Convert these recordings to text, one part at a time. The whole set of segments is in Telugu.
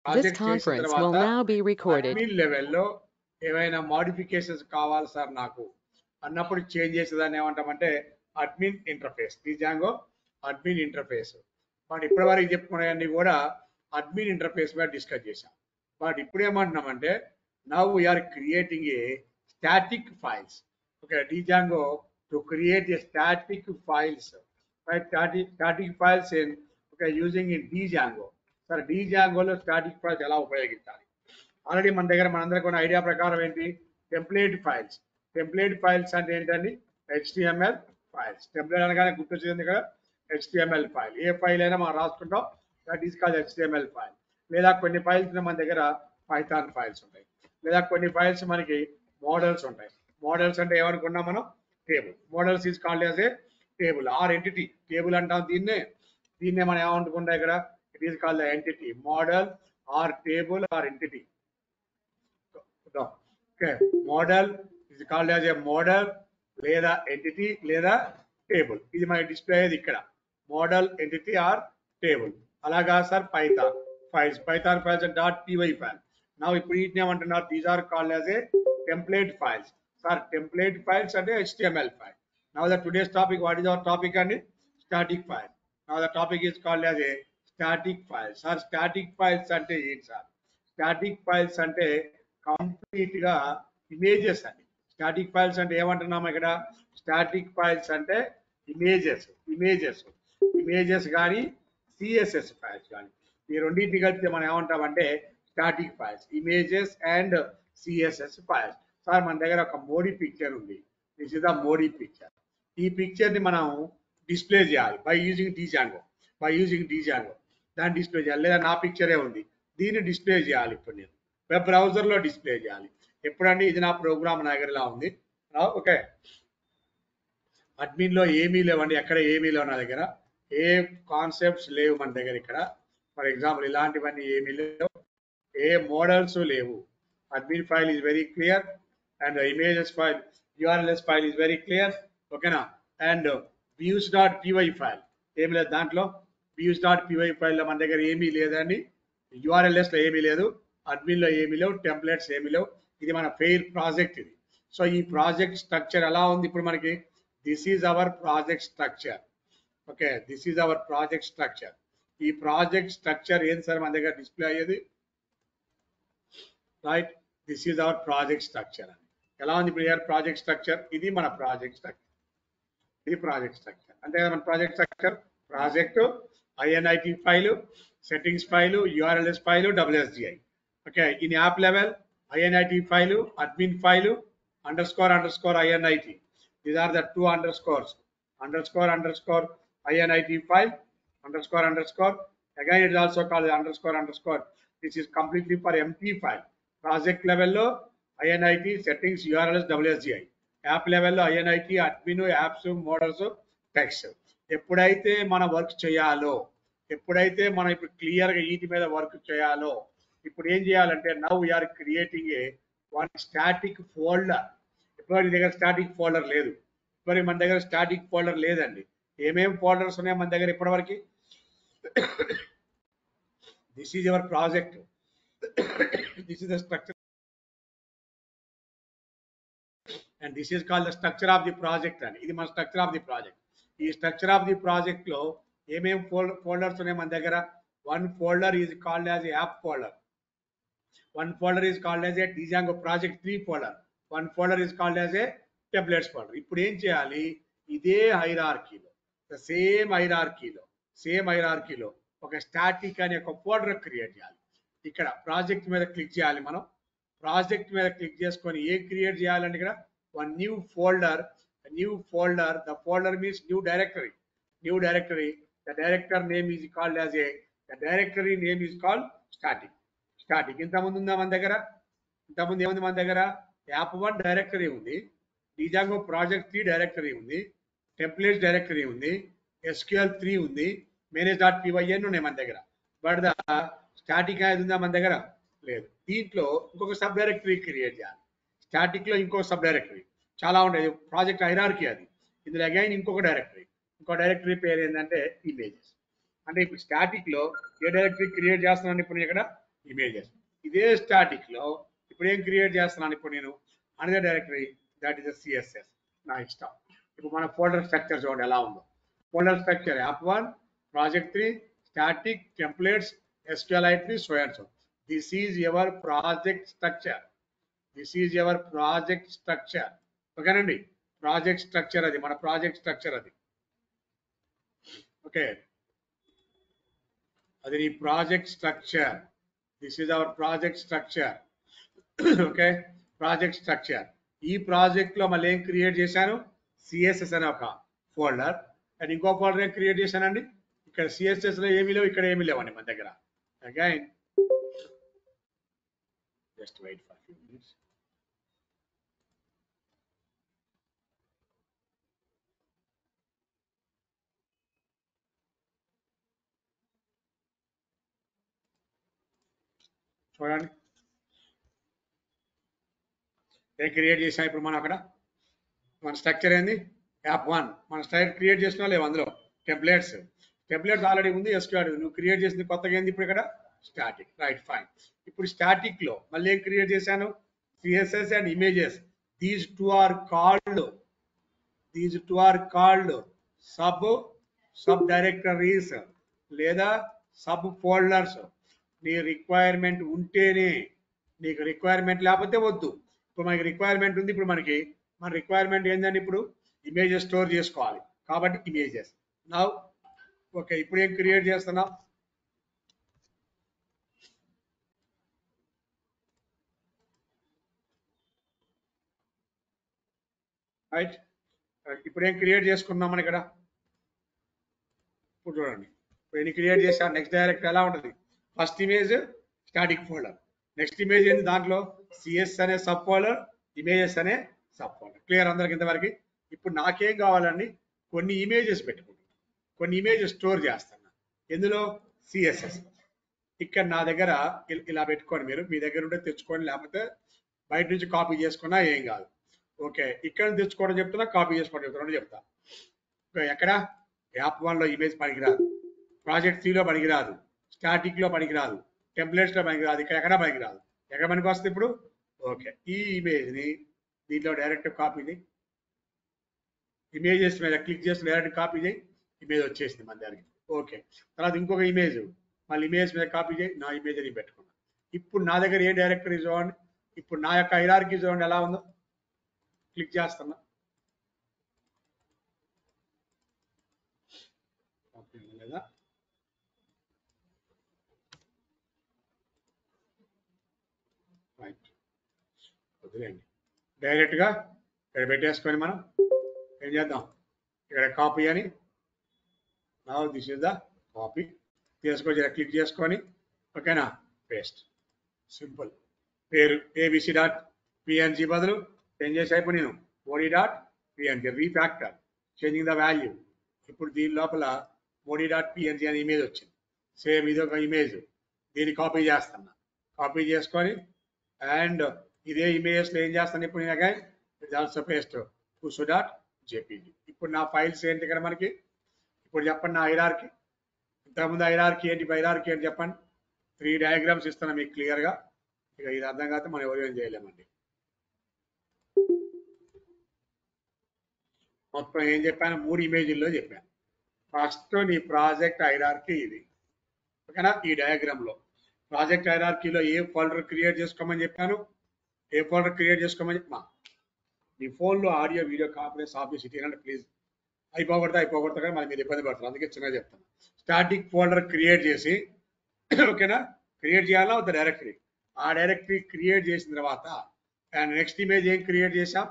This ప్రాజెక్ట్ చేసిన conference will తర్వాత now be recorded. అడ్మిన్ లెవెల్లో ఏమైనా మోడిఫికేషన్స్ కావాలి సార్ నాకు అన్నప్పుడు చేంజ్ చేసేదాన్ని ఏమంటామంటే admin interface. Django admin interface. But ఇప్పటివరకు చెప్పుకునేవన్నీ కూడా అడ్మిన్ ఇంటర్ఫేస్ మీద డిస్కస్ చేశాం. బట్ ఇప్పుడు ఏమంటున్నామంటే now we are creating a static files. Okay, Django to create a static files, right? Static files in okay using in Django. సరే, డిజాంగోలో స్టాటిక్ ఫైల్స్ ఎలా ఉపయోగించాలి? ఆల్రెడీ మన దగ్గర మనందరికీ ఉన్న ఐడియా ప్రకారం ఏంటి? Template files. టెంప్లేట్ ఫైల్స్ అంటే ఏంటండి? HTML files. టెంప్లేట్ అనగానే గుర్తొచ్చింది కదా, HTML ఫైల్. ఏ ఫైల్ అయినా మనం రాసుకుంటాం, that is called HTML file. లేదా కొన్ని ఫైల్స్ మన దగ్గర పైథాన్ ఫైల్స్ ఉంటాయి, లేదా కొన్ని ఫైల్స్ మనకి మోడల్స్ ఉంటాయి. మోడల్స్ అంటే ఏమనుకున్నాం మనం? Table. Models is called as a table or entity. Table అంటాం దీన్నే మనం ఏమనుకుంటాం ఇక్కడ? It is called the entity. Model or table or entity. Okay, model is called as a model లేదా ఎంటిటీ లేదా టేబుల్. ఇది మనకి డిస్ప్లే అయ్యేది ఇక్కడ, మోడల్, ఎంటిటీ ఆర్ టేబుల్. అలాగా sir Python files. Python files dot py file. నా ఇప్పుడు వీటిని ఏమంటున్నారు? These are called as a template files. Sir template files అంటే HTML file. Now the today's topic, what is our topic అండి? Static file. Now the topic is called as a static files. Sir static files అంటే ఏంటి సార్? స్టాటిక్ ఫైల్స్ అంటే కంప్లీట్ గా ఇమేజెస్ అండి. స్టాటిక్ ఫైల్స్ అంటే ఏమంటున్నాము ఇక్కడ? స్టాటిక్ ఫైల్స్ అంటే ఇమేజెస్ కానీ CSS ఫైల్స్ కానీ, ఈ రెండింటిని కలిపితే మనం ఏమంటామంటే static files, images and CSS files. Sir మన దగ్గర ఒక మోడీ పిక్చర్ ఉంది. This is the Modi picture. ఈ పిక్చర్ ని మనం డిస్ప్లే చేయాలి బై యూజింగ్ డిజాంగో. దాన్ని డిస్ప్లే చేయాలి. లేదా నా పిక్చరే ఉంది, దీన్ని డిస్ప్లే చేయాలి. ఇప్పుడు నేను వెబ్ బ్రౌజర్ లో డిస్ప్లే చేయాలి. ఎప్పుడండి? ఇది నా ప్రోగ్రామ్ నగర్లా ఉంది. ఓకే, అడ్మిన్ లో ఏమీ లేవండి, ఎక్కడ ఏమీ లేవు నా దగ్గర. ఏ కాన్సెప్ట్స్ లేవు మన దగ్గర ఇక్కడ. ఫర్ ఎగ్జాంపుల్ ఇలాంటివన్నీ ఏమీ లేవు, ఏ మోడల్స్ లేవు. Admin file is very clear and images file, URLs file is very clear. ఓకేనా? అండ్ views.py ఫైల్ ఏమి లేదు దాంట్లో. views.py ఫైల్ లో మన దగ్గర ఏమీ లేదండి. URLs లో ఏమీ లేదు, అడ్మిన్ లో ఏమీ లేవు, టెంప్లెట్స్ ఏమీ లేవు. ఇది మన ఫెయిర్ ప్రాజెక్ట్ ఇది. సో ఈ ప్రాజెక్ట్ స్ట్రక్చర్ ఎలా ఉంది ఇప్పుడు మనకి? This is our project structure. Okay, this is our project structure. ఈ ప్రాజెక్ట్ స్ట్రక్చర్ ఏం సార్ మన దగ్గర డిస్ప్లే అయ్యేది? Right, this is our project structure. అని ఎలా ఉంది ఇప్పుడు ప్రాజెక్ట్ స్ట్రక్చర్? ఇది మన ప్రాజెక్ట్ స్ట్రక్చర్. ఇది ప్రాజెక్ట్ స్ట్రక్చర్ అంటే మన project structure, project, INIT file, settings file, URLs file, WSGI. Okay, in app level INIT file, admin file, __ INIT. These are the two underscores. __ INIT file, __ again it is also called __ this is completely for empty file. Project level lo INIT settings, URLs, WSGI. App లెవెల్లో INIT, admin, apps, models, text. ఎప్పుడైతే మన వర్క్ చేయాలో, ఎప్పుడైతే మనం ఇప్పుడు క్లియర్గా వీటి మీద వర్క్ చేయాలో, ఇప్పుడు ఏం చేయాలంటే now we are creating a one static folder. ఇప్పుడు దగ్గర స్టాటిక్ ఫోల్డర్ లేదు. ఇప్పుడు మన దగ్గర స్టాటిక్ ఫోల్డర్ లేదండి. ఏమేమి ఫోల్డర్స్ ఉన్నాయి మన దగ్గర ఇప్పటివరకు? This is your project. This is the structure and this is called the structure of the project అని. ఇది మన స్ట్రక్చర్ ఆఫ్ ది ప్రాజెక్ట్. ఈ స్ట్రక్చర్ ఆఫ్ ది ప్రాజెక్ట్ లో ఏమేమి ఫోల్డర్స్ ఉన్నాయి మన దగ్గర? One folder is called as app folder. One folder is called as a Django project 3 folder. One folder is called as a templates folder. ఇప్పుడు ఏం చేయాలి? ఇదే హైరార్కీలో, సేమ్ హైరార్కీలో ఒక స్టాటిక్ అనే ఒక ఫోల్డర్ క్రియేట్ చేయాలి. ఇక్కడ ప్రాజెక్ట్ మీద క్లిక్ చేయాలి. మనం ప్రాజెక్ట్ మీద క్లిక్ చేసుకొని ఏం క్రియేట్ చేయాలంటే ఇక్కడ one new folder. The folder means new directory. The director name is called as A directory name is called static. ఇంతకుముందు ఉందా మన దగ్గర? ఇంతకుముందు ఏముంది మన దగ్గర? యాప్ 1 డైరెక్టరీ ఉంది, డిజాంగో ప్రాజెక్ట్ 3 డైరెక్టరీ ఉంది, టెంప్లేట్స్ డైరెక్టరీ ఉంది, SQL 3 ఉంది, manage.py ఉన్నాయి మన దగ్గర. బట్ ద స్టాటిక్ అనేది ఉందా మన దగ్గర? లేదు. దీంట్లో ఇంకొక సబ్ డైరెక్టరీ క్రియేట్ చేయాలి. స్టాటిక్ లో ఇంకొక సబ్ డైరెక్టరీ చాలా ఉంటాయి. ప్రాజెక్ట్ హైరార్కీ అది. ఇందులో అగైన్ ఇంకో డైరెక్టరీ పేరు ఏంటంటే ఇమేజెస్. అంటే ఇప్పుడు స్టాటిక్ లో ఏ డైరెక్టరీ క్రియేట్ చేస్తున్నాను ఇప్పుడు ఇక్కడ? ఇమేజెస్. ఇదే స్టాటిక్ లో ఇప్పుడు ఏం క్రియేట్ చేస్తున్నాను ఇప్పుడు నేను another directory that is CSS నా ఇష్టం. ఇప్పుడు మన ఫోల్డర్ స్ట్రక్చర్ చూడండి ఎలా ఉందో. Folder structure app one, project 3, static, templates, SQLite, so and so. This is your project structure. This is your project structure. ఓకేనండి, ప్రాజెక్ట్ స్ట్రక్చర్ అది మన ప్రాజెక్ట్ స్ట్రక్చర్ అది. ఓకే, అది నీ project structure. This is our project structure. Okay, project structure. ఈ ప్రాజెక్ట్ లో మళ్ళీ ఏం క్రియేట్ చేశాను, సిఎస్ఎస్ అనే ఒక ఫోల్డర్ అండ్ ఇంకో ఫోల్డర్ ఏం క్రియేట్ చేశానండి. ఇక్కడ సిఎస్ఎస్ లో ఏమీ లేవు, ఇక్కడ ఏమీ లేవండి మన దగ్గర. Again just wait for few minutes. చూడండి ఏం క్రియేట్ చేసాం ఇప్పుడు మనం అక్కడ. మన స్ట్రక్చర్ ఏంది, యాప్1. మన స్ట్రక్చర్ క్రియేట్ చేసినా లేవు అందులో. టెంప్లెట్స్, టెంప్లెట్స్ ఆల్రెడీ ఉంది. SQL నువ్వు క్రియేట్ చేసింది కొత్తగా ఏంది ఇప్పుడు ఇక్కడ, స్టాటిక్. Right, fine. ఇప్పుడు స్టాటిక్ లో మళ్ళీ ఏం క్రియేట్ చేశాను, CSS and images. These two are called sub directories లేదా సబ్ ఫోల్డర్స్. నీ రిక్వైర్మెంట్ ఉంటేనే, నీకు రిక్వైర్మెంట్ లేకపోతే వద్దు. ఇప్పుడు మనకి రిక్వైర్మెంట్ ఉంది. ఇప్పుడు మన రిక్వైర్మెంట్ ఏంటంటే ఇప్పుడు ఇమేజెస్ స్టోర్ చేసుకోవాలి కాబట్టి ఇమేజెస్. నౌ ఓకే, ఇప్పుడు ఏం క్రియేట్ చేస్తున్నాం, రైట్. ఇప్పుడు ఏం క్రియేట్ చేసుకున్నాం మనం ఇక్కడ. ఇప్పుడు చూడండి, ఇప్పుడు ఎన్ని క్రియేట్ చేసాం. నెక్స్ట్ డైరెక్ట్ ఎలా ఉంటుంది, first image static folder, next image ఏంటి దాంట్లో సిఎస్ అనే సబ్ ఫోల్డర్, ఇమేజెస్ అనే సబ్ ఫోల్డర్. క్లియర్ అందరికి ఇంతవరకు. ఇప్పుడు నాకేం కావాలండి, కొన్ని ఇమేజెస్ పెట్టుకుంటాను, కొన్ని ఇమేజెస్ స్టోర్ చేస్తాను. ఎందులో, సిఎస్ఎస్. ఇక్కడ నా దగ్గర ఇలా పెట్టుకోండి, మీరు మీ దగ్గర ఉంటే తెచ్చుకోండి, లేకపోతే బయట నుంచి కాపీ చేసుకున్నా ఏం కాదు. ఓకే, ఇక్కడ తెచ్చుకోవడం చెప్తున్నా, కాపీ చేసుకోవడం చెప్తున్నా చెప్తా. ఎక్కడ, యాప్1 లో ఇమేజ్ పనికిరాదు, ప్రాజెక్ట్ 3 లో పనికిరాదు, స్టాటిక్ లో పనికిరాదు, టెంప్లెట్స్ లో పనికిరాదు, ఇక్కడ ఎక్కడ పనికిరాదు. ఎక్కడ పనికి వస్తుంది ఇప్పుడు. ఓకే, ఈ ఇమేజ్ ని దీంట్లో డైరెక్ట్ కాపీ చేయి, ఇమేజెస్ మీద క్లిక్ చేసి డైరెక్ట్ కాపీ చేయి, ఇమేజ్ వచ్చేసింది మన దగ్గరికి. ఓకే, తర్వాత ఇంకొక ఇమేజ్, మళ్ళీ ఇమేజ్ మీద కాపీ చేయి, నా ఇమేజ్ అని పెట్టుకున్నా. ఇప్పుడు నా దగ్గర ఏ డైరెక్టరీ చూడండి, ఇప్పుడు నా యొక్క హైరార్కీ చూడండి ఎలా ఉందో. క్లిక్ చేస్తున్నా, లేదా రైట్, వదిలేండి. డైరెక్ట్ గా ఇక్కడ పెట్టేసుకొని మనం ఏం చేద్దాం, ఇక్కడ కాపీ అని, now this is the copy. తీసుకొని క్లిక్ చేసుకొని ఓకేనా, పేస్ట్. సింపుల్. పేరు abc.png బదులు ఏం చేసి అయిపోయి నేను modi.png రీఫ్యాక్టర్ చేంజింగ్ ద వాల్యూ. ఇప్పుడు దీని లోపల modi.png అనే ఇమేజ్ వచ్చింది. సేమ్ ఇది ఒక ఇమేజ్, దీన్ని కాపీ చేస్తున్నా. కాపీ చేసుకొని అండ్ ఇదే ఇమేజెస్లో ఏం చేస్తాను ఇప్పుడు నేను again it's also paste kusu.jpg. ఇప్పుడు నా ఫైల్స్ ఏంటి ఇక్కడ మనకి. ఇప్పుడు చెప్పండి నా హైరార్కీ. ఇంతకుముందు హైరార్కీ ఏంటి, హైరార్కీ ఏంటి చెప్పండి. 3 డయాగ్రామ్స్ ఇస్తాను మీకు క్లియర్గా. ఇక ఇది అర్థం కాకపోతే మనం ఎవరు ఏం చేయలేమండి. మొత్తం ఏం చెప్పాను, 3 ఇమేజ్ల్లో చెప్పాను. ఫస్ట్ నీ ప్రాజెక్ట్ హైరార్కీ ఇది, ఓకేనా. ఈ డయాగ్రామ్లో ప్రాజెక్ట్ హైరార్కీలో ఏ ఫోల్డర్ క్రియేట్ చేసుకోమని చెప్పాను, ఏ ఫోల్డర్ క్రియేట్ చేసుకోమని చెప్పా. మీ ఫోన్లో ఆడియో వీడియో కాన్ఫరెన్స్ ఆఫ్ చేసి అంటే ప్లీజ్ అయిపోకూడదు కానీ మరి మీరు ఇబ్బంది పడతారు, అందుకే చిన్నగా చెప్తాను. స్టాటిక్ ఫోల్డర్ క్రియేట్ చేసి ఓకేనా, క్రియేట్ చేయాలా ఒక డైరెక్టరీ. ఆ డైరెక్టరీ క్రియేట్ చేసిన తర్వాత అండ్ నెక్స్ట్ ఇమేజ్ ఏం క్రియేట్ చేసాం,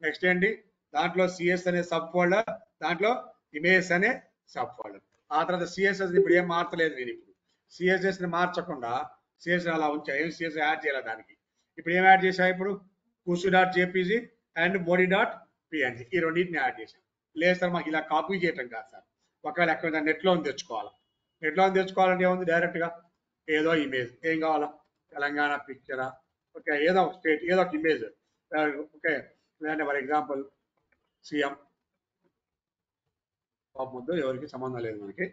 నెక్స్ట్ ఏంటి దాంట్లో సిఎస్ అనే సబ్ ఫోల్డర్, దాంట్లో ఇమేజెస్ అనే సబ్ ఫోల్డర్. ఆ తర్వాత సిఎస్ఎస్ ఇప్పుడు ఏం మార్చలేదు నేను. ఇప్పుడు సిఎస్ఎస్ ని మార్చకుండా సిఎస్ అలా ఉంచా, ఏం సిఎస్ యాడ్ చేయాలి దానికి. ఇప్పుడు ఏం యాడ్ చేసా, ఇప్పుడు kusu.jpg అండ్ modi.png ఈ రెండింటిని యాడ్ చేసాం. లేదు సార్ మాకు ఇలా కాపీ చేయటం కాదు సార్, ఒకవేళ ఎక్కడ నెట్లో తెచ్చుకోవాలి. నెట్లో తెచ్చుకోవాలంటే ఏముంది, డైరెక్ట్గా ఏదో ఇమేజ్ ఏం కావాలా, తెలంగాణ పిక్చరా, ఓకే ఏదో ఒక స్టేట్ ఏదో ఒక ఇమేజ్, ఓకే. లేదంటే ఫర్ ఎగ్జాంపుల్ సీఎం పాప ముద్దు, ఎవరికి సంబంధం లేదు మనకి,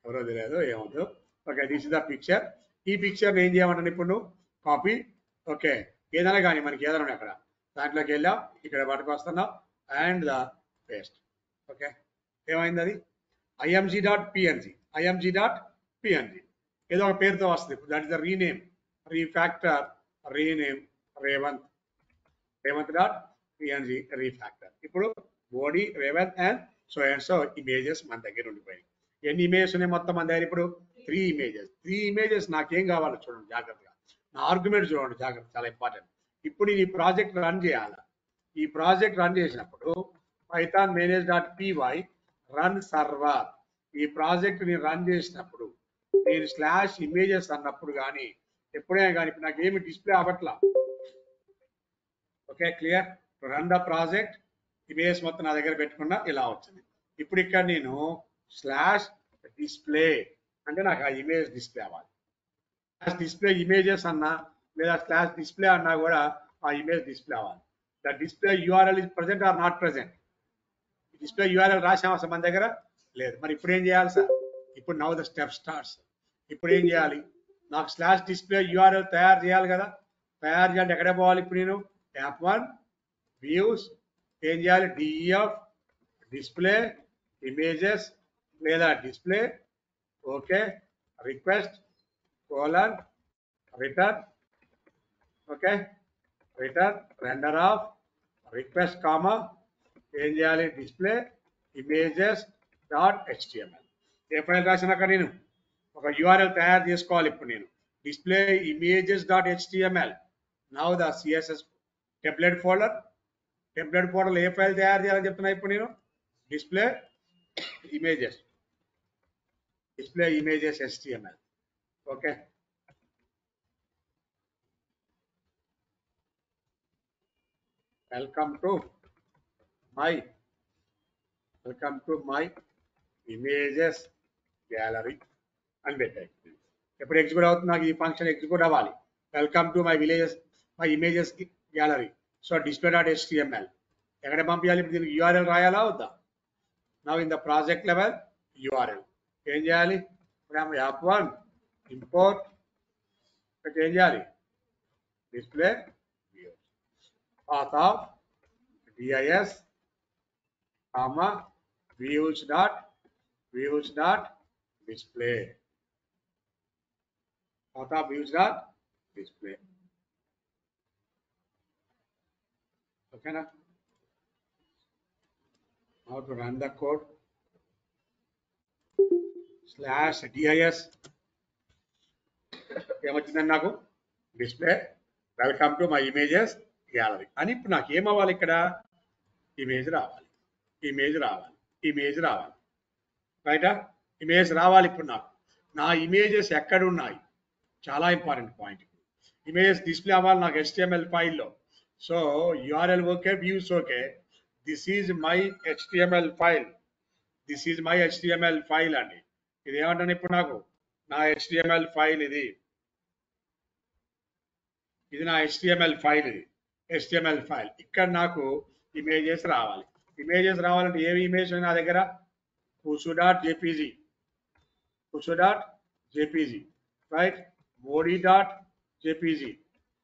ఎవరో తెలియదు ఏమొద్దు. Okay, this is the picture. ఈ పిక్చర్ ఏం చేయమంటాను ఇప్పుడు నువ్వు కాపీ ఓకే ఏదైనా కానీ మనకి ఏదైనా ఉన్నాయి అక్కడ దాంట్లోకి వెళ్ళాం ఇక్కడ వాటికి వస్తున్నాం అండ్ ద పేస్ట్ ఓకే ఏమైంది అది img.png ఏదో ఒక పేరుతో వస్తుంది that is the rename refactor rename Revanth dot png refactor ఇప్పుడు body Revanth and so images మన దగ్గర ఉండిపోయాయి ఎన్ని ఇమేజెస్ ఉన్నాయి మొత్తం మన దగ్గర ఇప్పుడు 3 ఇమేజెస్ నాకేం కావాలో చూడండి జాగ్రత్తగా నా ఆర్గ్యుమెంట్ చూడండి జాగ్రత్త చాలా ఇంపార్టెంట్ ఇప్పుడు నేను ఈ ప్రాజెక్ట్ రన్ చేయాలి ఈ ప్రాజెక్ట్ రన్ చేసినప్పుడు python manage.py రన్ సర్వర్ ఈ ప్రాజెక్ట్ ని రన్ చేసినప్పుడు నేను స్లాష్ ఇమేజెస్ అన్నప్పుడు కానీ ఎప్పుడైనా కానీ ఇప్పుడు నాకు ఏమి డిస్ప్లే అవ్వట్లా okay clear run the project images మొత్తం నా దగ్గర పెట్టుకున్నా ఇలా వచ్చింది ఇప్పుడు ఇక్కడ నేను స్లాష్ డిస్ప్లే అంటే నాకు ఆ ఇమేజ్ డిస్ప్లే అవ్వాలి స్లాష్ డిస్ప్లే ఇమేజెస్ అన్నా లేదా స్లాష్ డిస్ప్లే అన్నా కూడా ఆ ఇమేజ్ డిస్ప్లే అవ్వాలి the display URL is present or not present display URL రాసామా సార్ మన దగ్గర లేదు మరి ఇప్పుడు ఏం చేయాలి సార్ ఇప్పుడు నౌ ద స్టెప్ స్టార్ట్స్ ఇప్పుడు ఏం చేయాలి నాకు స్లాష్ డిస్ప్లే యూఆర్ఎల్ తయారు చేయాలి కదా తయారు చేయాలంటే ఎక్కడ పోవాలి ఇప్పుడు నేను ట్యాప్ 1 వ్యూస్ ఏం చేయాలి డిఎఫ్ డిస్ప్లే ఇమేజెస్ లేదా display okay request colon return okay return render of request comma ఏం చేయాలి డిస్ప్లే ఇమేజెస్ డాట్ హెచ్టిఎంఎల్ ఏ ఫైల్ రాసినాక నేను ఒక యూఆర్ఎల్ తయారు చేసుకోవాలి ఇప్పుడు నేను display images dot HTML now the CSS template folder A file తయారు చేయాలని చెప్తున్నా ఇప్పుడు నేను display images HTML okay welcome to my images gallery అని పెట్టాయి ఎప్పుడు ఎగ్జిక్యూట్ అవుతుంది నాకు ఈ ఫంక్షన్ ఎగ్జిక్యూట్ అవ్వాలి welcome to my images gallery so display dot HTML ఎక్కడ పంపించాలి ఇప్పుడు దీనికి యూఆర్ఎల్ రాయాలా వద్దా నా in the project level URL ఏం చేయాలి ఇప్పుడు యాప్ 1 ఇంపోర్ట్ ఏం చేయాలి display path of DIIs comma views dot display path of views dot display okay na now to run the code slash dis ఏమొచ్చిందండి నాకు display welcome to my images gallery అని ఇప్పుడు నాకు ఏమవ్వాలి ఇక్కడ ఇమేజ్ రావాలి రైటా ఇమేజ్ రావాలి ఇప్పుడు నాకు నా ఇమేజెస్ ఎక్కడున్నాయి చాలా ఇంపార్టెంట్ పాయింట్ ఇమేజెస్ డిస్ప్లే అవ్వాలి నాకు HTML ఫైల్లో so URL okay views okay this is my HTML file అండి ఇది ఏమంటాను ఇప్పుడు నాకు నా HTML ఫైల్ ఇది నా HTML ఫైల్ ఇక్కడ నాకు ఇమేజెస్ రావాలంటే ఏవి ఇమేజ్ నా దగ్గర kusu.jpg రైట్ body.jpg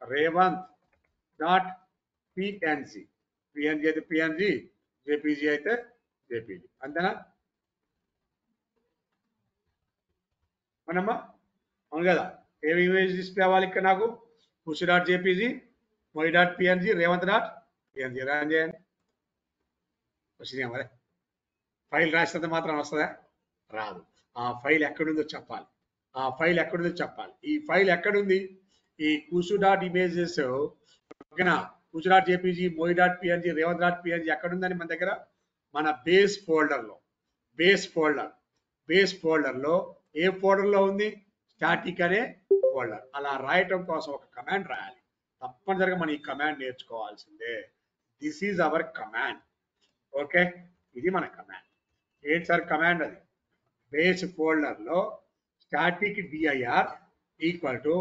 revanth.png అయితే png jpg అయితే jpg అంతేనా మనమ్మా అవును కదా ఏవి ఇమేజ్ డిస్ప్లే అవ్వాలి ఇక్కడ నాకు kusu.jpg body.png revanth.png రన్ చేయండి వచ్చినాయి మరి ఫైల్ రాసినంత మాత్రం వస్తుందా రాదు ఆ ఫైల్ ఎక్కడుందో చెప్పాలి ఈ ఫైల్ ఎక్కడుంది ఈ kusu.images ఓకేనా kusu.jpg moi.png revanth.png ఎక్కడుందని మన దగ్గర మన బేస్ ఫోల్డర్లో ఏ ఫోల్డర్లో ఉంది స్టాటిక్ అనే ఫోల్డర్ అలా రాయటం కోసం ఒక కమాండ్ రాయాలి తప్పనిసరిగా మనం ఈ కమాండ్ నేర్చుకోవాల్సిందే this is our command okay ఇది మన కమాండ్ ఏంటి సార్ కమాండ్ అది బేస్ ఫోల్డర్లో static dir equal to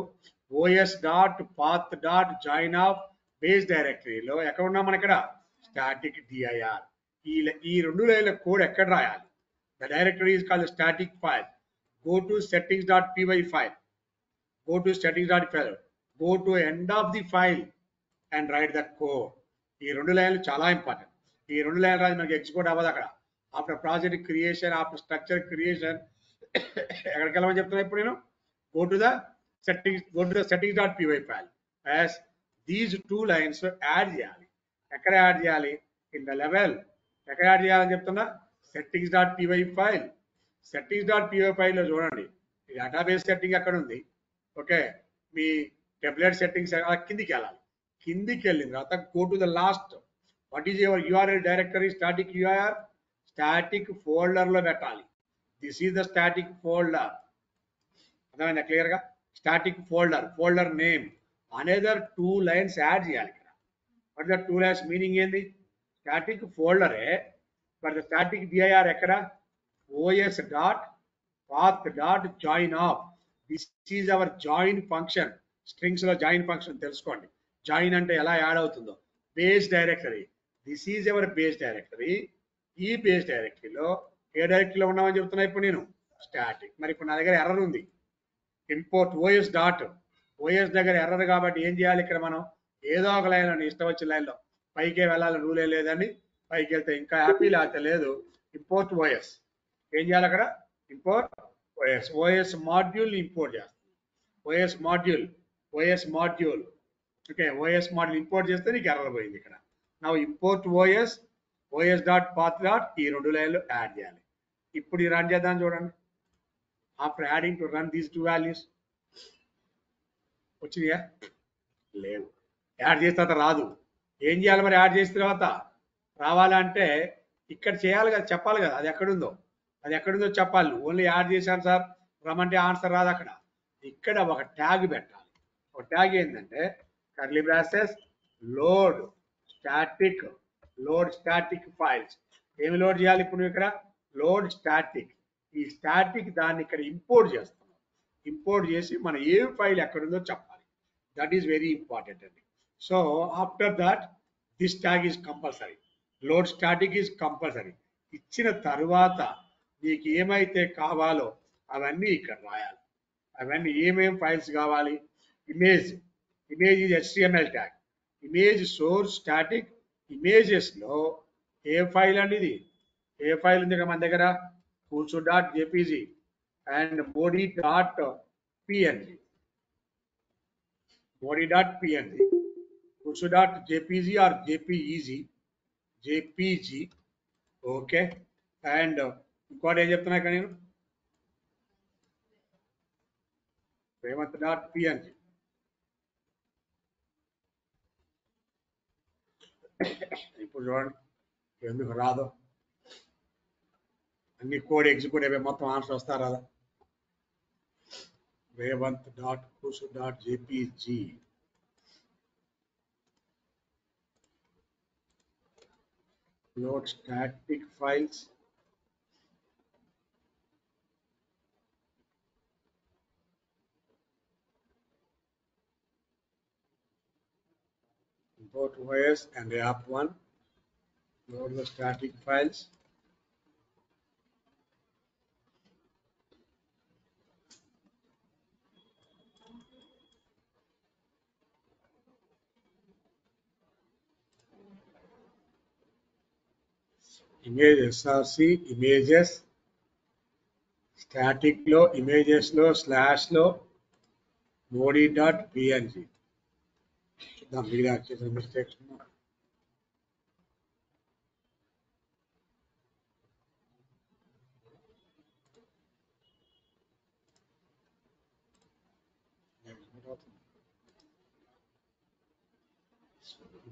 os.path.join of base డైరెక్టరీలో ఎక్కడ ఉన్నాం మనం ఇక్కడ స్టాటిక్ dir ఈ రెండు లైన్ల కోడ్ ఎక్కడ రాయాలి the directory is called static file go to settings.py file go to statics.file, go to end of the file and write the code. ఈ 2 లైన్లు చాలా ఇంపార్టెంట్. ఈ 2 లైన్లు రాసి మనకి ఎగ్జిక్యూట్ అవ్వదు అక్కడ. After project creation, after structure creation ఎక్కడికి వెళ్ళమని చెప్తున్నా ఇప్పుడు నేను? go to the settings.py file. As these 2 lines add చేయాలి. ఎక్కడ యాడ్ చేయాలి? In the level. ఎక్కడ యాడ్ చేయాలని చెప్తున్నా? settings.py file. settings.py file లో చూడండి, ఈ డేటాబేస్ సెట్టింగ్ ఎక్కడ ఉంది? ఓకే, మీ టెంప్లెట్ సెట్టింగ్స్ కిందికి వెళ్ళాలి. కిందికి వెళ్ళిన తర్వాత go to the last. what is your URL directory? static URL, static folder లో పెట్టాలి. this is the static folder. అర్థమైందా క్లియర్ గా? Static folder name another 2 lines add చేయాలి ఇక్కడ. బట్ ద 2 లైన్స్ మీనింగ్ ఏంది? స్టాటిక్ ఫోల్డరే, బట్ ద స్టాటిక్ డిఐఆర్ ఎక్కడ? os.path.join-off. This is our join function. Strings లో జాయిన్ ఫంక్షన్ తెలుసుకోండి. జాయిన్ అంటే ఎలా యాడ్ అవుతుందో. Base directory, this is our base directory. ఈ బేస్ డైరెక్టరీలో ఏ డైరెక్టరీలో ఉన్నామని చెప్తున్నా ఇప్పుడు నేను? స్టాటిక్. మరి ఇప్పుడు నా దగ్గర ఎర్రర్ ఉంది. ఇంపోర్ట్ ఓఎస్ డాట్, ఓఎస్ దగ్గర ఎర్రర్ కాబట్టి ఏం చేయాలి ఇక్కడ మనం? ఏదో ఒక లైన్లో, ఇష్టం వచ్చిన లైన్లో పైకే వెళ్ళాలి, రూలే లేదని పైకి వెళ్తే ఇంకా హ్యాపీ, లేకపోతే లేదు. ఇంపోర్ట్ ఓఎస్ ఏం చేయాలి అక్కడ? Import OS. OS module import చేస్తుంది. OS module okay, OS module import చేస్తే నీకు ఎర్రర్ పోయింది ఇక్కడ. నా import OS dot path dot ఈ 2 లైన్లు యాడ్ చేయాలి. ఇప్పుడు ఈ రన్ చేద్దాం చూడండి. After adding to run these 2 values వచ్చినాయా? లేవు. యాడ్ చేసిన తర్వాత రాదు. ఏం చేయాలి మరి? యాడ్ చేసిన తర్వాత రావాలంటే ఇక్కడ చేయాలి కదా, చెప్పాలి కదా అది ఎక్కడుందో. చెప్పాలి. ఓన్లీ యాడ్ చేశాను సార్ రమ్మంటే ఆన్సర్ రాదు అక్కడ. ఇక్కడ ఒక ట్యాగ్ పెట్టాలి. ఒక ట్యాగ్ ఏంటంటే curly braces load static files. ఏమి లోడ్ చేయాలి ఇప్పుడు ఇక్కడ? Load static. ఈ స్టాటిక్ దాన్ని ఇక్కడ ఇంపోర్ట్ చేస్తాం. ఇంపోర్ట్ చేసి మన ఏ ఫైల్ ఎక్కడుందో చెప్పాలి. దట్ ఈస్ వెరీ ఇంపార్టెంట్ అండి. So after that this tag is compulsory. Load static is compulsory. ఇచ్చిన తర్వాత నీకు ఏమైతే కావాలో అవన్నీ ఇక్కడ రాయాలి. అవన్నీ ఏమేం ఫైల్స్ కావాలి? Image is HTML tag. Image source static. ఇమేజెస్లో ఏ ఫైల్ అండి ఇది? ఏ ఫైల్ ఉంది మన దగ్గర? kusu.jpg and modi.png. kusu.jpg or jpg. Okay, and ఇంకోటి ఏం చెప్తున్నా ఇక్కడ నేను? hemant.png. ఇప్పుడు చూడండి ఎందుకు రాదో. అన్ని కోడ్ ఎగ్జిక్యూట్ అయిపోయి మొత్తం ఆన్సర్ వస్తా రాదా? hemant.kusu.jpg. load static files. import OS and app1. load the static files. image src images static లో images లో స్లాష్ లో modi.png. చూద్దాం మిగతా చేసిన mistakes.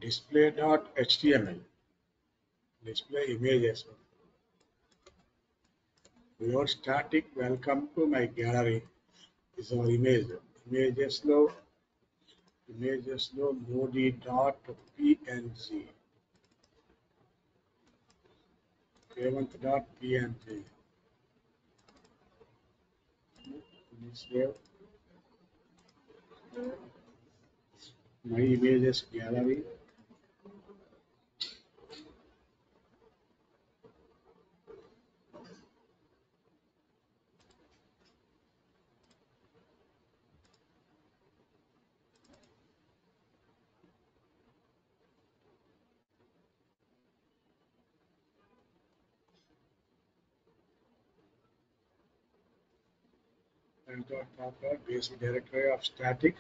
display.html, display images. load static, welcome to my gallery. This is our image. images లో modi.png, hemant.png. save my images gallery. Proper basic directory of static.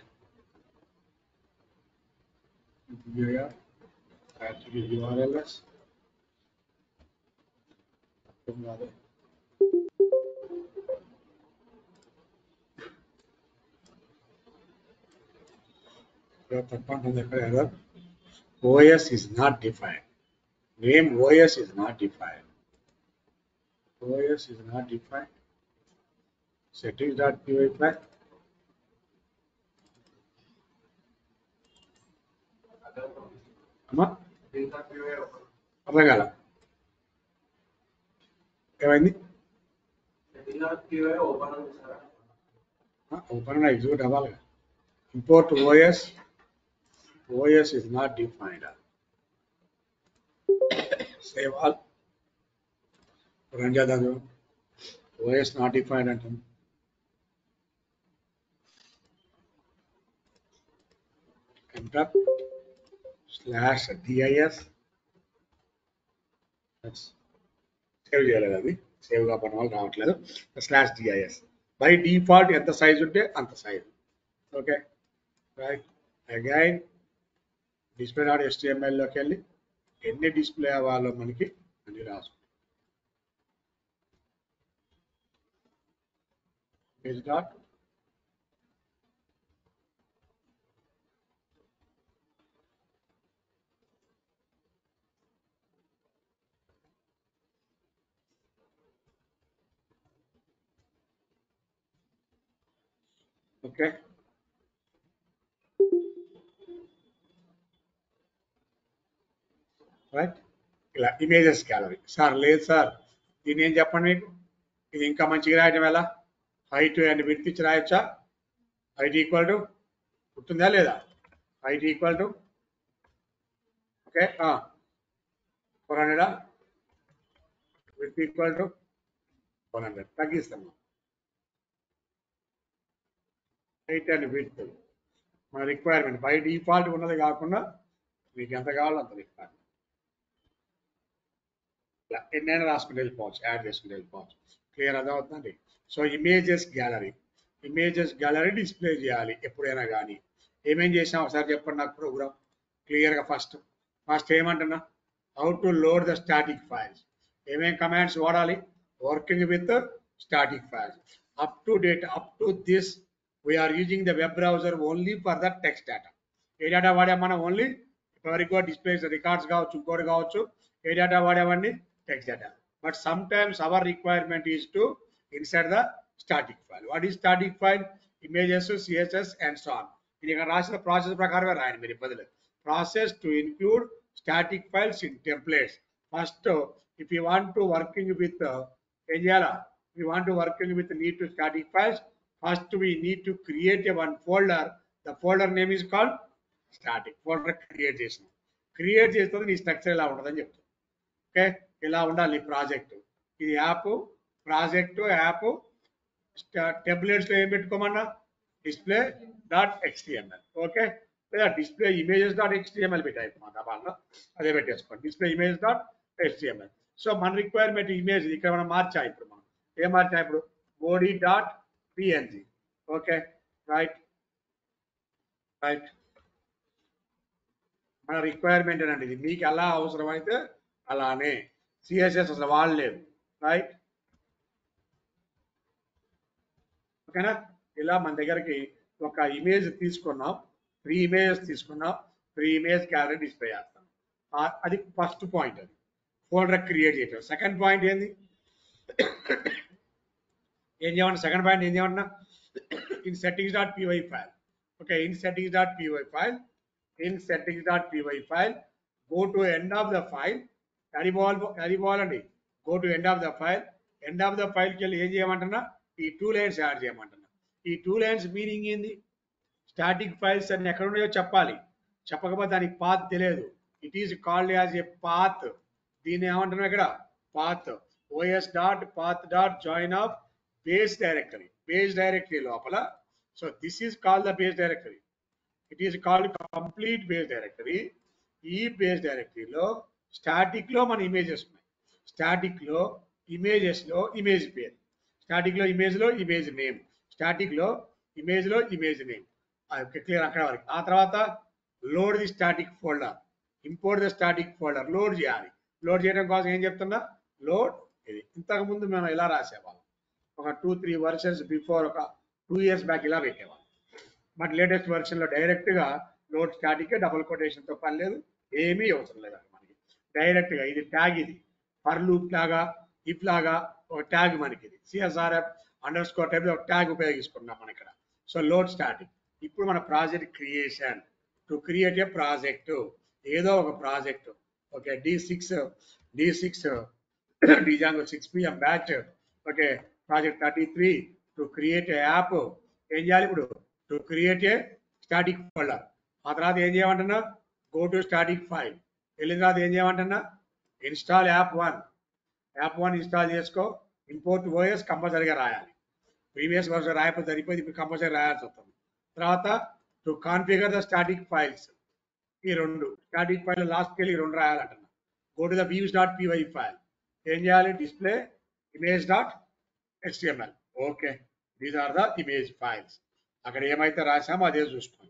Here, static URLs. Error. OS is not defined. Name OS is not defined. OS is not defined. Settings.py file. అమ్మా అర్థం కాల ఏమైంది ఓపెన్ ఎగ్జిక్యూట్ అవ్వాలి import OS is not defined. Save all. Run చేద్దాం OS not defined అంటుంది enter /dis సేవ్ చేయలేదు అది సేవ్ కాకపోవడం వల్ల రావట్లేదు /dis బై డిఫాల్ట్ ఎంత సైజ్ ఉంటే అంత size okay right again display.html లోకి వెళ్ళి ఎన్ని డిస్ప్లే అవ్వాలో మనకి అన్ని రాసు పేజ్ డాట్ ఓకే రైట్ ఇలా ఇమేజెస్ గ్యాలరీ సార్ లేదు సార్ దీన్ని ఏం చెప్పండి మీకు ఇది ఇంకా మంచిగా రాయటం ఎలా హైట్ అండ్ విడ్త్ ఇచ్చి రాయొచ్చా హైట్ ఈక్వల్ టు పుట్టిందా లేదా height equal to okay 400 width equal to 400 తగ్గిస్తాము హైట్ అండ్ విడ్త్ మన రిక్వైర్మెంట్ బై డిఫాల్ట్ ఉన్నది కాకుండా మీకు ఎంత కావాలో అంత రిక్వైర్మెంట్ ఎన్నైనా రాసుకుని వెళ్ళిపోవచ్చు యాడ్ చేసుకుని వెళ్ళిపోవచ్చు క్లియర్ అర్థమవుతుందండి సో ఇమేజెస్ గ్యాలరీ డిస్ప్లే చేయాలి ఎప్పుడైనా కానీ ఏమేం చేసాం ఒకసారి చెప్పండి నాకు ప్రోగ్రామ్ క్లియర్గా ఫస్ట్ ఏమంటున్నా how to load the static files ఏమేం కమాండ్స్ వాడాలి working with static files up to date up to this we're using the web browser only for the text data ఏ డేటా వాడాం మనం ఓన్లీ ఇప్పటివరకు డిస్ప్లేస్ రికార్డ్స్ కావచ్చు ఇంకోటి కావచ్చు ఏ డేటా వాడామండి text data but sometimes our requirement is to insert the static file. What is static file? Images, CSS and so on. ఇది ఇక్కడ రాసిన ప్రాసెస్ ప్రకారమే రాయండి మీరు ఇబ్బంది process to include static files in templates first if you want to working with ఏం చేయాలా you want to working with need to static files first we need to create a one folder the folder name is called static folder create చేస్తుంది నీ స్ట్రక్చర్ ఎలా ఉంటుందని చెప్తుంది ఓకే ఇలా ఉండాలి ప్రాజెక్టు ఇది ప్రాజెక్టు యాప్ టెంప్లెట్స్లో ఏం పెట్టుకోమన్నా display.html ఓకే లేదా డిస్ప్లే images.html పెట్టాయి దాంట్లో అదే పెట్టేసుకోండి డిస్ప్లే images.html సో మన రిక్వైర్మెంట్ ఇమేజ్ ఇక్కడ మనం మార్చాం ఇప్పుడు మనం ఏం మార్చాం ఇప్పుడు body.png ఓకే రైట్ మన రిక్వైర్మెంట్ అండి ఇది మీకు ఎలా అవసరమైతే అలానే సిఎస్ఎస్ అసలు వాడలేదు రైట్ ఓకేనా ఇలా మన దగ్గరికి ఒక ఇమేజ్ తీసుకున్నాం 3 ఇమేజెస్ తీసుకున్నాం 3 ఇమేజ్ గ్యాలరీ డిస్ప్లే చేస్తాం అది ఫస్ట్ పాయింట్ అది ఫోల్డర్ క్రియేట్ చేయటం సెకండ్ పాయింట్ ఏంది ఏం చేయమన్నా సెకండ్ పాయింట్ ఏం చేయమన్నా in settings.py file okay in settings.py file go to end of the file అది పోవాలండి go to end of the file కి వెళ్ళి ఏం చేయమంటున్నా ఈ 2 లైన్స్ యాడ్ చేయమంటున్నా ఈ 2 లైన్స్ మీనింగ్ ఏంది స్టాటిక్ ఫైల్స్ అన్ని ఎక్కడ ఉన్నాయో చెప్పాలి చెప్పకపోతే దానికి పాత్ తెలియదు it is called as a path దీన్ని ఏమంటున్నాం ఇక్కడ path os.path.join of base directory లోపల so this is called the base directory it is called complete base directory ఈ బేస్ డైరెక్టరీలో స్టాటిక్ లో మన ఇమేజెస్ ఉన్నాయి స్టాటిక్ లో ఇమేజెస్ లో ఇమేజ్ పేరు స్టాటిక్ లో ఇమేజ్ నేమ్ స్టాటిక్ లో ఇమేజ్ నేమ్ క్లియర్ అక్కడ వరకు. ఆ తర్వాత load the static folder, import the static folder, load చేయాలి. లోడ్ చేయడం కోసం ఏం చెప్తున్నా, లోడ్ ఇది. ఇంతకు ముందు మేము ఎలా రాసేవాళ్ళం, ఒక 2-3 వర్షన్స్ బిఫోర్, ఒక 2 years బ్యాక్ ఇలా పెట్టేవాళ్ళం. బట్ లేటెస్ట్ వర్షన్ లో డైరెక్ట్ గా లోడ్ స్టాటిక్, డబుల్ కొటేషన్ తో పని లేదు, ఏమీ అవసరం లేదు మనకి. డైరెక్ట్ గా ఇది ట్యాగ్, ఇది ఫర్ లూప్ లాగా, ఇఫ్ లాగా ఒక ట్యాగ్ మనకి, ఇది CSRF అండర్స్కోర్ టైప్ ఒక ట్యాగ్ ఉపయోగిస్తున్నాం మనం ఇక్కడ. So load static. ఇప్పుడు మన project creation, to create A project, ఏదో ఒక project. Okay, D6 Django 6 PM batch. Okay, project 33 to create A app. ఏం చేయాలి ఇప్పుడు, to create a static folder. ఆ తర్వాత ఏం చేయమంటున్నా, గో టు స్టాటిక్ ఫైల్. వెళ్ళిన తర్వాత ఏం చేయమంటున్నా, ఇన్స్టాల్ యాప్ 1 ఇన్స్టాల్ చేసుకో. ఇంపోర్ట్ ఓఎస్ కంపల్సరీగా రాయాలి, ప్రీవియస్ వర్షన్ రాయకపోతే సరిపోయింది, ఇప్పుడు కంపల్సరీ రాయాల్సి వస్తుంది. తర్వాత to configure the static files, ఈ 2 స్టాటిక్ ఫైల్ లాస్ట్కి వెళ్ళి 2 రాయాలంటున్నా. Go to the views.py file. ఏం చేయాలి, display image.html. Okay, these are the image files. అక్కడ ఏమైతే రాసామో అదే చూసుకోండి.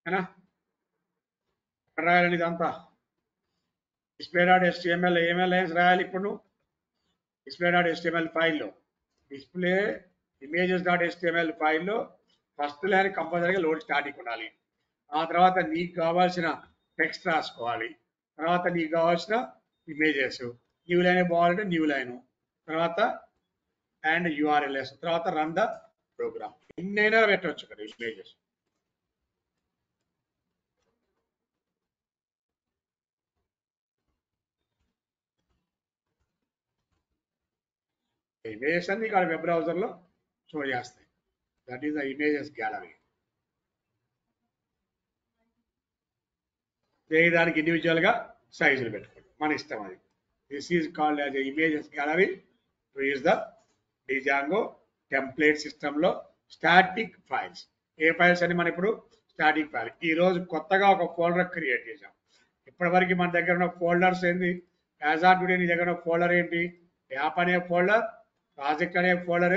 ఎక్కడ రాయాలండి ఇదంతా, display.html ఏమేమి లైన్స్ రాయాలి ఇప్పుడు నువ్వు, display.html ఫైల్లో, డిస్ప్లే images.html ఫైల్లో ఫస్ట్ లైన్ కంపల్సరీగా లోడ్ స్టాటిక్ ఉండాలి. ఆ తర్వాత నీకు కావాల్సిన టెక్స్ట్ రాసుకోవాలి. తర్వాత నీకు కావాల్సిన ఇమేజెస్, న్యూ లైన్ పోవాలంటే న్యూ లైన్, తర్వాత అండ్ URLs, తర్వాత రన్ ద ప్రోగ్రామ్. ఎన్నైనా పెట్టవచ్చు కదా ఇమేజెస్. ఇమేజెస్ అన్ని ఇక్కడ వెబ్ బ్రౌజర్లో షో చేస్తాయి. That is the images gallery. చేయడానికి ఇండివిజువల్గా సైజులు పెట్టుకోండి, మన ఇష్టం అది. This is called as images gallery to use the Django template సిస్టంలో స్టాటిక్ ఫైల్స్. ఏ ఫైల్స్ అని మనం ఇప్పుడు స్టాటిక్ ఫైల్. ఈ రోజు కొత్తగా ఒక ఫోల్డర్ క్రియేట్ చేసాం. ఇప్పటివరకు మన దగ్గర ఉన్న ఫోల్డర్స్ ఏంది, యాజ్ ఆన్ టుడే నీ దగ్గర ఉన్న ఫోల్డర్ ఏంటి, యాప్ అనే ఫోల్డర్, ప్రాజెక్ట్ అనే ఫోల్డర్,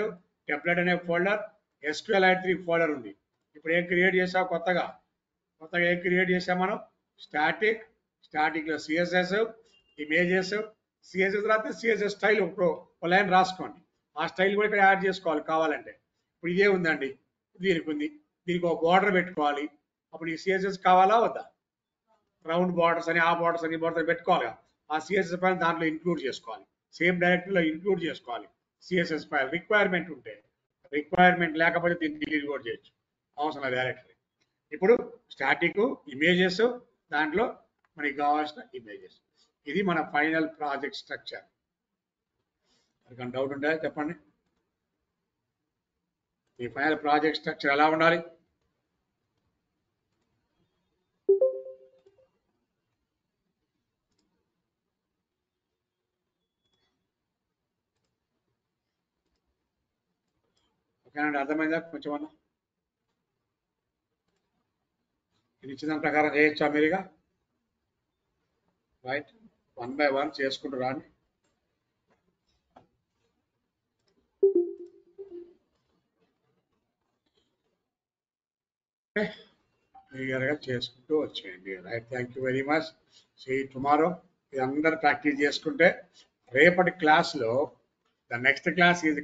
టెంప్లెట్ అనే ఫోల్డర్, SQLite3 ఫోల్డర్ ఉంది. ఇప్పుడు ఏం క్రియేట్ చేసాం, కొత్తగా ఏం క్రియేట్ చేసాం మనం, స్టాటిక్ లో CSS ఇమేజెస్, CSS రాస్తే CSS స్టైల్ ఒక లైన్ రాసుకోండి. ఆ స్టైల్ కూడా ఇక్కడ యాడ్ చేసుకోవాలి కావాలంటే. ఇప్పుడు ఇదే ఉందండి, దీనికి ఉంది, దీనికి ఒక బార్డర్ పెట్టుకోవాలి. అప్పుడు ఈ CSS కావాలా వద్దా, రౌండ్ బార్డర్స్ అని, ఆ బార్డర్స్ అని, బార్డర్ పెట్టుకోవాలి. ఆ CSS ఫైల్ దాంట్లో ఇంక్లూడ్ చేసుకోవాలి, సేమ్ డైరెక్టరీలో ఇంక్లూడ్ చేసుకోవాలి. CSS ఫైల్ రిక్వైర్మెంట్ ఉంటే, రిక్వైర్మెంట్ లేకపోతే దీన్ని డిలీట్ కూడా చేయొచ్చు, అవసరం డైరెక్టరీ. ఇప్పుడు స్టాటిక్ ఇమేజెస్, దాంట్లో మనకి కావాల్సిన ఇమేజెస్. ఇది మన ఫైనల్ ప్రాజెక్ట్ స్ట్రక్చర్. ఎవరికైనా డౌట్ ఉంటే చెప్పండి, ఈ ఫైనల్ ప్రాజెక్ట్ స్ట్రక్చర్ ఎలా ఉండాలి? ఓకేనండి, అర్థమైందా కొంచెం అన్నా? ఇది ఇచ్చిన ప్రకారం చేయొచ్చా మీరుగా? రైట్, 1 by 1 చేసుకుంటూ రాండి. క్లియర్గా చేసుకుంటూ వచ్చేయండి. Right, thank you very much. See tomorrow. ఇది అందరు ప్రాక్టీస్ చేసుకుంటే రేపటి క్లాస్లో ద నెక్స్ట్ క్లాస్ ఇది